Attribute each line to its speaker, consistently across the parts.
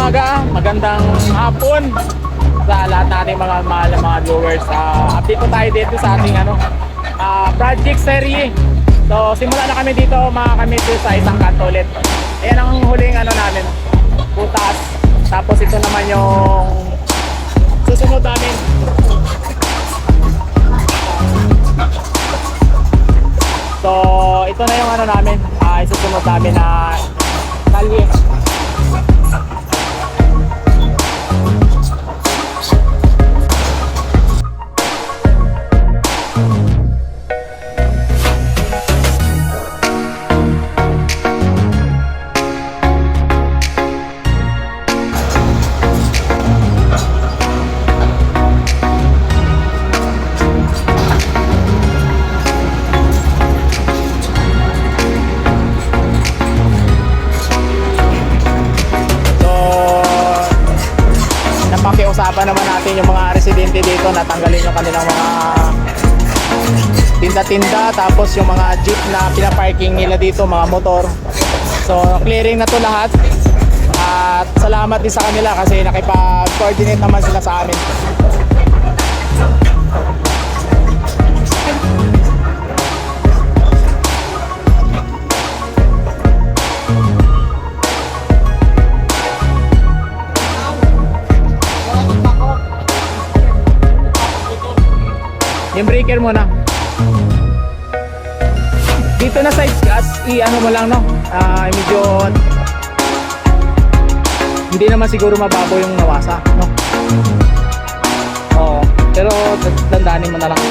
Speaker 1: umaga, magandang hapon sa lahat nating mga mahal na mga viewers. Update po tayo dito sa ating project serie. So simula na kami dito mga kamito sa isang kanto ulit. Ayan ang huling namin, butas. Tapos ito naman yung susunod namin. So ito na yung namin, isusunod namin na kalye. Pakiusapan naman natin yung mga residente dito na tanggalin yung kanilang mga tinda-tinda, tapos yung mga jeep na pinaparking nila dito, mga motor. So clearing na to lahat at salamat din sa kanila kasi nakipag-coordinate naman sila sa amin. Yung breaker muna. Dito na side gas, i-ano mo lang, no? Medyo hindi naman siguro mababaw yung nawasa, no? Oo, pero dandanin mo na lang.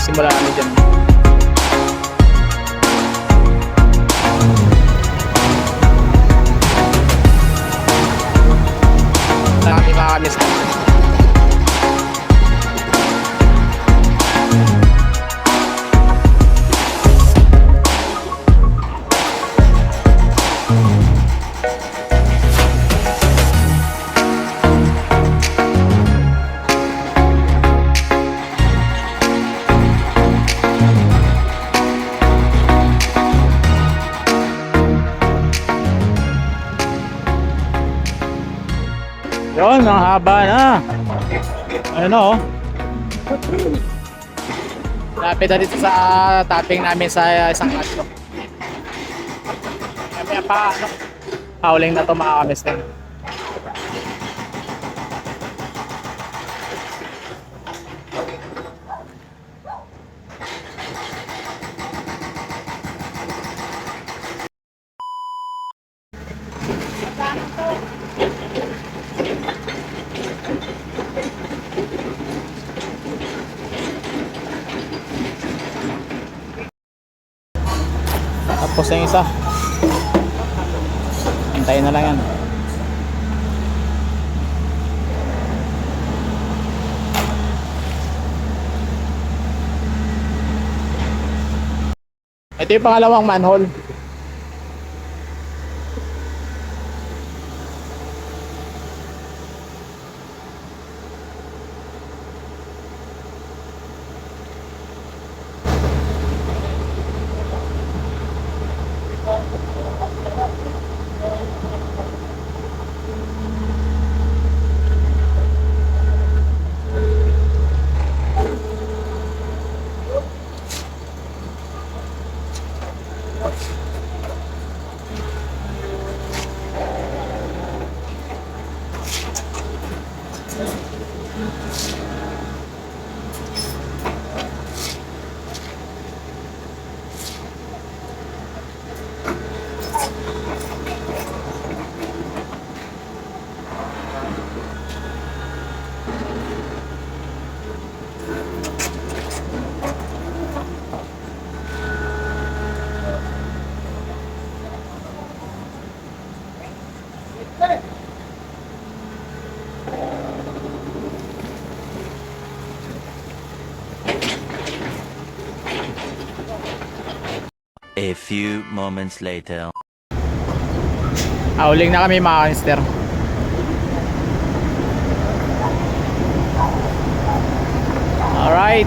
Speaker 1: Simula namin dyan. Nakakami makakamiss ka. Yun, ang haba na. Ayun na, oh. Lapit na dito sa topping namin sa isang kanto. Kaya pa, howling na ito mga kamistin. Tapos yung isa, hintayin na lang yan. Ito yung pangalawang manhole.
Speaker 2: A few moments later.
Speaker 1: Uling na kami mga kanister. Alright.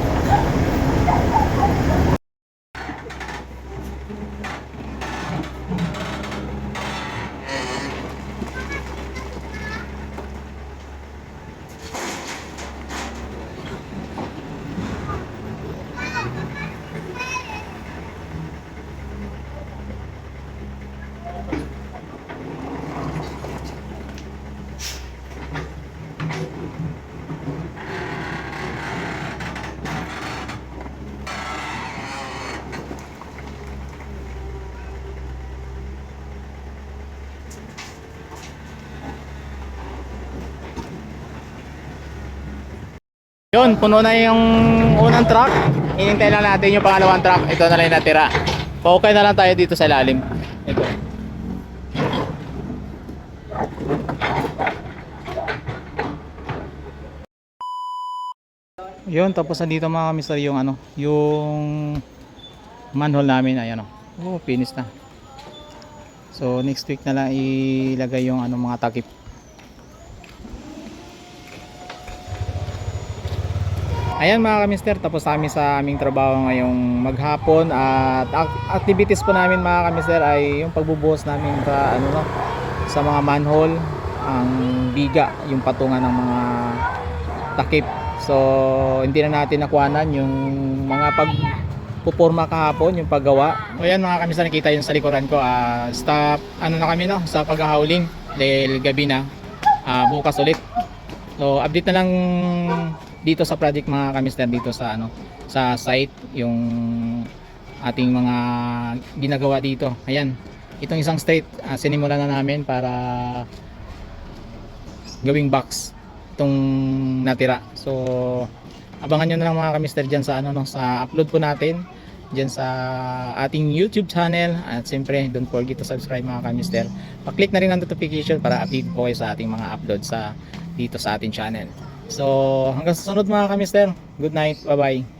Speaker 1: Yun, puno na yung unang truck. Hinintay lang natin yung pangalawang truck. Ito na lang yung natira. Okay na lang tayo dito sa ilalim. Ito. Yun, tapos nandito mga mister yung ano, yung manhole namin. Ayan o. Oh, finish na. So next week na lang ilagay yung ano, mga takip. Ayan mga kamister, tapos kami sa aming trabaho ngayong maghapon at activities po namin mga kamister ay yung pagbubuhos namin sa ano no, sa mga manhole, ang biga, yung patungan ng mga takip. So hindi na natin nakuhanan yung mga pagpuporma kahapon, yung paggawa. O yan mga kamister, nakita yun sa likuran ko, stop ano na kami no, sa paghahauling dahil gabi na. Bukas ulit. So update na lang dito sa project mga kamister, dito sa ano, sa site, yung ating mga ginagawa dito. Ayan, itong isang straight sinimulan na namin para gawing box itong natira. So abangan nyo na lang mga kamister dyan sa ano no, sa upload po natin dyan sa ating YouTube channel. At siyempre don't forget to subscribe mga kamister. Pa-click na rin ang notification para update po kayo sa ating mga upload sa dito sa ating channel. So hanggang sa sunod mga kamister, good night, bye bye.